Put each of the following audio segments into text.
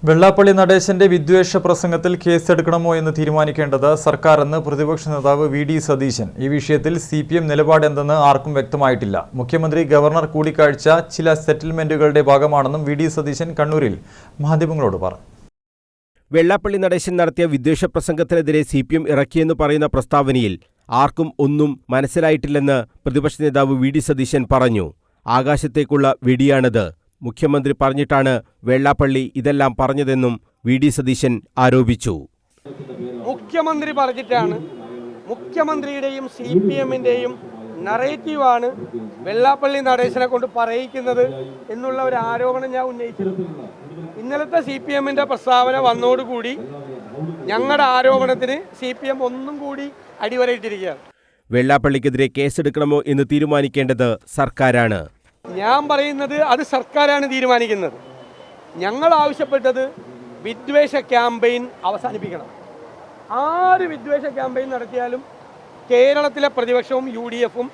വെള്ളാപ്പള്ളി നടേശന്റെ വിദ്വേഷ പ്രസംഗത്തിൽ കേസെടുക്കണമോ എന്ന് തീരുമാനിക്കേണ്ടത് സർക്കാരെന്ന് പ്രതിപക്ഷ നേതാവ് വി.ഡി. സതീശൻ. ഈ വിഷയത്തിൽ CPM നിലപാടെന്തെന്ന് ആർക്കും വ്യക്തമായിട്ടില്ല. മുഖ്യമന്ത്രി ഗവർണർ കൂടിക്കാഴ്ച ചില സെറ്റിൽമെന്റുകളുടെ ഭാഗമാണെന്നും വി.ഡി. സതീശൻ കണ്ണൂരിൽ മാധ്യമങ്ങളോട് പറഞ്ഞു. വെള്ളാപ്പള്ളി നടേശൻ നടത്തിയ വിദ്വേഷ പ്രസംഗത്തിനെതിരെ CPM ഇറക്കിയെന്ന് പറയുന്ന പ്രസ്താവനയിൽ ആർക്കും ഒന്നും മനസ്സിലായിട്ടില്ലെന്ന് പ്രതിപക്ഷ നേതാവ് വി.ഡി. സതീശൻ പറഞ്ഞു. ആകാശത്തേക്കുള്ള വെടിയാണിത്. മുഖ്യമന്ത്രി പറഞ്ഞിട്ടാണ് വെള്ളാപ്പള്ളി ഇതെല്ലാം പറഞ്ഞതെന്നും വി.ഡി. സതീശൻ ആരോപിച്ചു. മുഖ്യമന്ത്രി പറഞ്ഞിട്ടാണ്, മുഖ്യമന്ത്രിയുടെയും CPMന്റെയും നറേറ്റീവാണ് വെള്ളാപ്പള്ളി നടേശനെ കൊണ്ട് പറയിക്കുന്നത് എന്നുള്ള ഒരു ആരോപണം ഞാൻ ഉന്നയിച്ചിരുന്നു. ഇന്നലത്തെ CPMന്റെ പ്രസ്താവന വന്നതോടുകൂടി ഞങ്ങളുടെ ആരോപണത്തിന് CPM ഒന്നും കൂടി അടിവരയിട്ടിരിക്കുകയാണ്. വെള്ളാപ്പള്ളിക്കെതിരെ കേസെടുക്കണമോ എന്ന് തീരുമാനിക്കേണ്ടത് സർക്കാരാണ്. ഞാൻ പറയുന്നത് അത് സർക്കാരാണ് തീരുമാനിക്കുന്നത്. ഞങ്ങൾ ആവശ്യപ്പെട്ടത് വിദ്വേഷ ക്യാമ്പയിൻ അവസാനിപ്പിക്കണം. ആര് വിദ്വേഷ ക്യാമ്പയിൻ നടത്തിയാലും കേരളത്തിലെ പ്രതിപക്ഷവും UDFും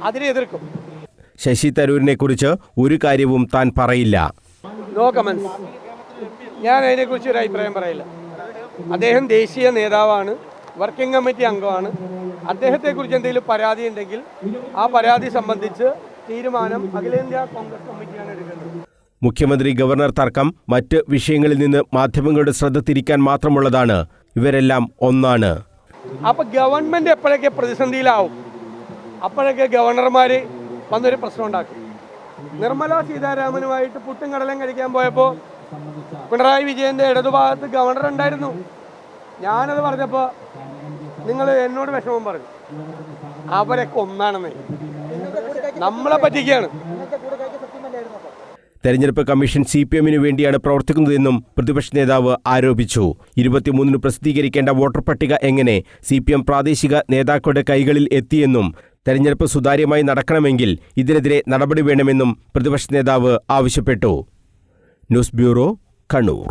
അതിനെ എതിർക്കും. ശശി തരൂരിനെ കുറിച്ച് ഒരു കാര്യവും താൻ പറയില്ല. No comments. ഞാൻ അതിനെക്കുറിച്ച് ഒരു അഭിപ്രായം പറയില്ല. അദ്ദേഹം ദേശീയ നേതാവാണ്, വർക്കിംഗ് കമ്മിറ്റി അംഗമാണ്. അദ്ദേഹത്തെക്കുറിച്ച് എന്തെങ്കിലും പരാതി ഉണ്ടെങ്കിൽ ആ പരാതി സംബന്ധിച്ച് തീരുമാനം അഖിലേന്ത്യാ കോൺഗ്രസ് കമ്മിറ്റിയാണ് എടുക്കുന്നത്. മുഖ്യമന്ത്രി ഗവർണർ തർക്കം മറ്റ് വിഷയങ്ങളിൽ നിന്ന് മാധ്യമങ്ങളുടെ ശ്രദ്ധ തിരിക്കാൻ മാത്രമുള്ളതാണ്. ഇവരെല്ലാം ഒന്നാണ്. അപ്പൊ ഗവൺമെന്റ് എപ്പോഴൊക്കെ പ്രതിസന്ധിയിലാവും അപ്പോഴൊക്കെ ഗവർണർമാര് വന്നൊരു പ്രശ്നം ഉണ്ടാക്കും. നിർമ്മല സീതാരാമനുമായിട്ട് പുട്ടും കടലും കഴിക്കാൻ പോയപ്പോൾ പിണറായി വിജയന്റെ ഇടതുഭാഗത്ത് ഗവർണർ ഉണ്ടായിരുന്നു. ഞാനത് പറഞ്ഞപ്പോൾ നിങ്ങൾ എന്നോട് വിഷമം പറഞ്ഞു. അവരൊക്കെ ഒന്നാണെന്നേ, നമ്മളെ പറ്റിക്കുകയാണ്. തെരഞ്ഞെടുപ്പ് കമ്മീഷൻ CPMന് വേണ്ടിയാണ് പ്രവർത്തിക്കുന്നതെന്നും പ്രതിപക്ഷ നേതാവ് ആരോപിച്ചു. 23-ന് പ്രസിദ്ധീകരിക്കേണ്ട വോട്ടർ പട്ടിക എങ്ങനെ CPM പ്രാദേശിക നേതാക്കളുടെ കൈകളിൽ എത്തിയെന്നും തെരഞ്ഞെടുപ്പ് സുതാര്യമായി നടക്കണമെങ്കിൽ ഇതിനെതിരെ നടപടി വേണമെന്നും പ്രതിപക്ഷ നേതാവ് ആവശ്യപ്പെട്ടു. News bureau, Kannur.